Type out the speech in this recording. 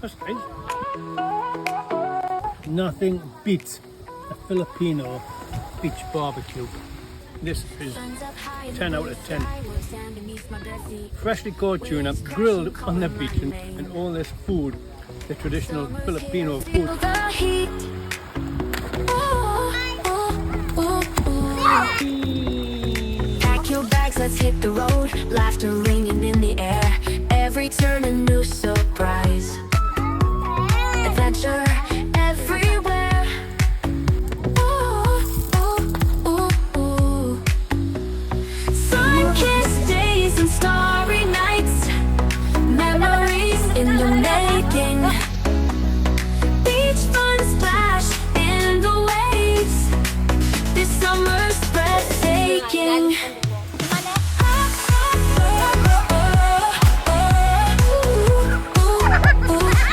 That's nice. Nothing beats a Filipino beach barbecue. This is 10 out of 10. Freshly caught tuna, grilled on the beach, and all this food, the traditional Filipino food. Pack your bags, let's hit the road. Laughter